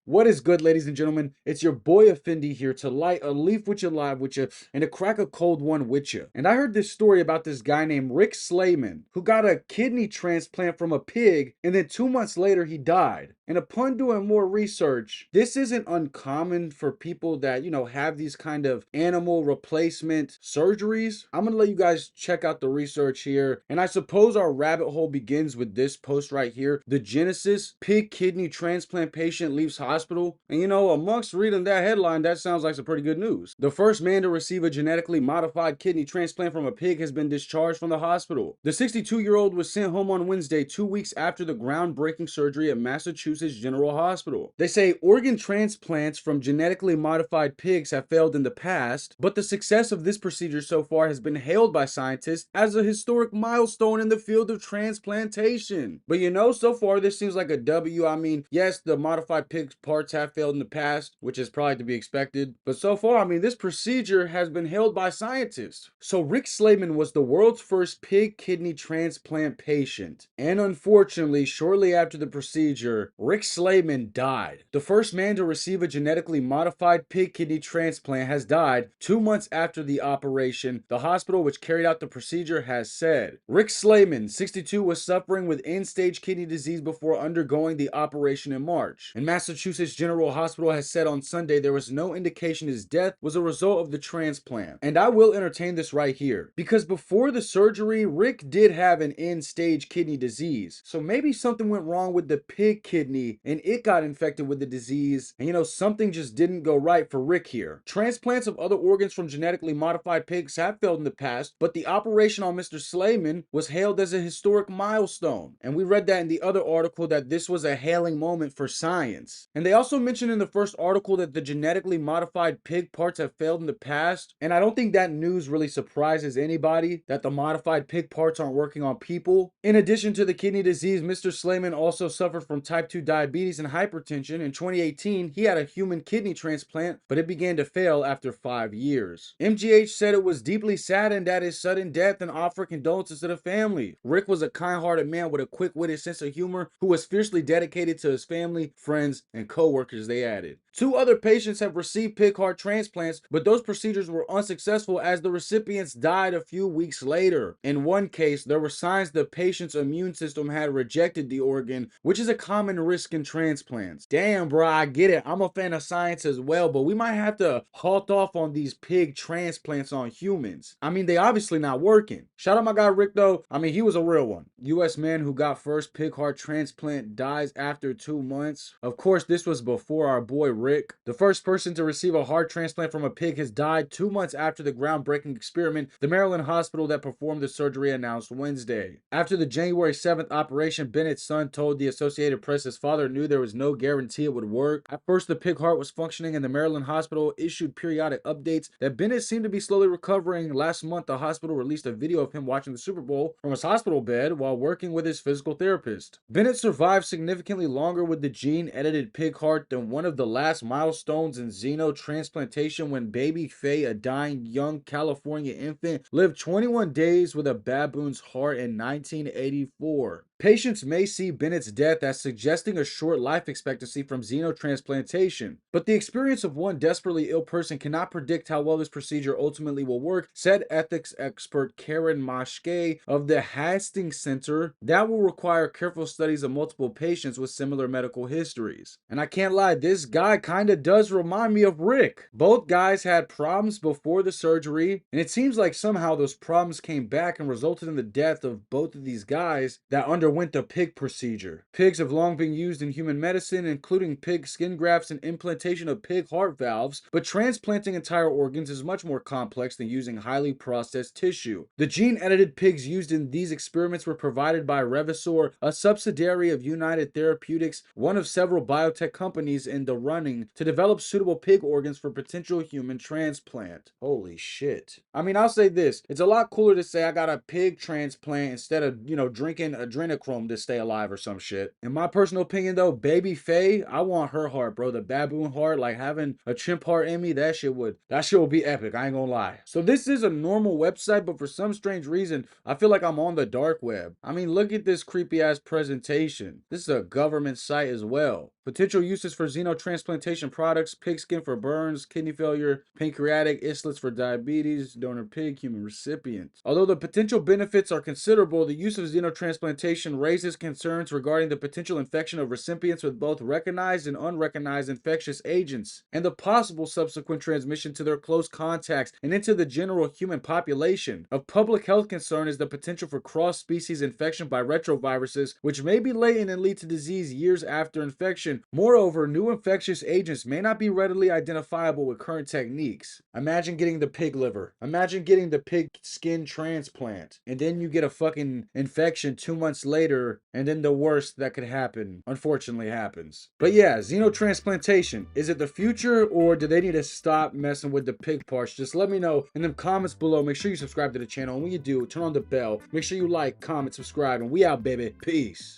What is good, ladies and gentlemen? It's your boy Effendi here to light a leaf with you, live with you, and to crack a cold one with you. And I heard this story about this guy named Rick Slayman who got a kidney transplant from a pig, and then 2 months later he died. And upon doing more research, this isn't uncommon for people that, have these kind of animal replacement surgeries. I'm gonna let you guys check out the research here. And I suppose our rabbit hole begins with this post right here. The Genesis pig kidney transplant patient leaves hospital. And amongst reading that headline, that sounds like some pretty good news. The first man to receive a genetically modified kidney transplant from a pig has been discharged from the hospital. The 62-year-old was sent home on Wednesday, 2 weeks after the groundbreaking surgery at Massachusetts General Hospital. They say organ transplants from genetically modified pigs have failed in the past, but the success of this procedure so far has been hailed by scientists as a historic milestone in the field of transplantation. But so far this seems like a W. I mean, yes, the modified pig parts have failed in the past, which is probably to be expected, but so far, this procedure has been hailed by scientists. So Rick Slayman was the world's first pig kidney transplant patient, and unfortunately, shortly after the procedure, Rick Slayman died. The first man to receive a genetically modified pig kidney transplant has died 2 months after the operation, the hospital which carried out the procedure has said. Rick Slayman, 62, was suffering with end-stage kidney disease before undergoing the operation in March. And Massachusetts General Hospital has said on Sunday there was no indication his death was a result of the transplant. And I will entertain this right here, because before the surgery, Rick did have an end-stage kidney disease. So maybe something went wrong with the pig kidney and it got infected with the disease, and something just didn't go right for Rick here. Transplants of other organs from genetically modified pigs have failed in the past, but the operation on Mr. Slayman was hailed as a historic milestone. And we read that in the other article that this was a hailing moment for science. And they also mentioned in the first article that the genetically modified pig parts have failed in the past, and I don't think that news really surprises anybody that the modified pig parts aren't working on people. In addition to the kidney disease, Mr. Slayman also suffered from type 2 diabetes and hypertension. In 2018, he had a human kidney transplant, but it began to fail after 5 years. MGH said it was deeply saddened at his sudden death and offered condolences to the family. Rick was a kind-hearted man with a quick-witted sense of humor who was fiercely dedicated to his family, friends, and co-workers, they added. 2 other patients have received pig heart transplants, but those procedures were unsuccessful as the recipients died a few weeks later. In one case, there were signs the patient's immune system had rejected the organ, which is a common risk in transplants. Damn, bro, I get it. I'm a fan of science as well, but we might have to halt off on these pig transplants on humans. They obviously not working. Shout out my guy Rick, though. He was a real one. U.S. man who got first pig heart transplant dies after 2 months. Of course, this was before our boy Rick. The first person to receive a heart transplant from a pig has died 2 months after the groundbreaking experiment, the Maryland hospital that performed the surgery announced Wednesday. After the January 7th operation, Bennett's son told the Associated Press his father knew there was no guarantee it would work. At first, the pig heart was functioning and the Maryland hospital issued periodic updates that Bennett seemed to be slowly recovering. Last month, the hospital released a video of him watching the Super Bowl from his hospital bed while working with his physical therapist. Bennett survived significantly longer with the gene-edited pig heart than one of the last milestones in xenotransplantation when baby Faye, a dying young California infant, lived 21 days with a baboon's heart in 1984. Patients may see Bennett's death as suggesting a short life expectancy from xenotransplantation, but the experience of one desperately ill person cannot predict how well this procedure ultimately will work, said ethics expert Karen Mashke of the Hastings Center. That will require careful studies of multiple patients with similar medical histories. And I can't lie, this guy kinda does remind me of Rick. Both guys had problems before the surgery, and it seems like somehow those problems came back and resulted in the death of both of these guys that underwent the pig procedure. Pigs have long been used in human medicine, including pig skin grafts and implantation of pig heart valves, but transplanting entire organs is much more complex than using highly processed tissue. The gene-edited pigs used in these experiments were provided by Revasor, a subsidiary of United Therapeutics, one of several biotech companies in the running to develop suitable pig organs for potential human transplant. Holy shit. I'll say this. It's a lot cooler to say I got a pig transplant instead of, drinking adrenochrome to stay alive or some shit. In my personal opinion, though, baby Faye, I want her heart, bro. The baboon heart, like having a chimp heart in me, that shit would be epic. I ain't gonna lie. So this is a normal website, but for some strange reason, I feel like I'm on the dark web. Look at this creepy ass presentation. This is a government site as well. Potential uses for xenotransplantation products: pig skin for burns, kidney failure, pancreatic islets for diabetes, donor pig, human recipient. Although the potential benefits are considerable, the use of xenotransplantation raises concerns regarding the potential infection of recipients with both recognized and unrecognized infectious agents, and the possible subsequent transmission to their close contacts and into the general human population. Of public health concern is the potential for cross-species infection by retroviruses, which may be latent and lead to disease years after infection. Moreover, new infectious agents may not be readily identifiable with current techniques. Imagine getting the pig liver. Imagine getting the pig skin transplant. And then you get a fucking infection 2 months later, and then the worst that could happen, unfortunately, happens. But yeah, xenotransplantation. Is it the future, or do they need to stop messing with the pig parts? Just let me know in the comments below. Make sure you subscribe to the channel. And when you do, turn on the bell. Make sure you like, comment, subscribe, and we out, baby. Peace.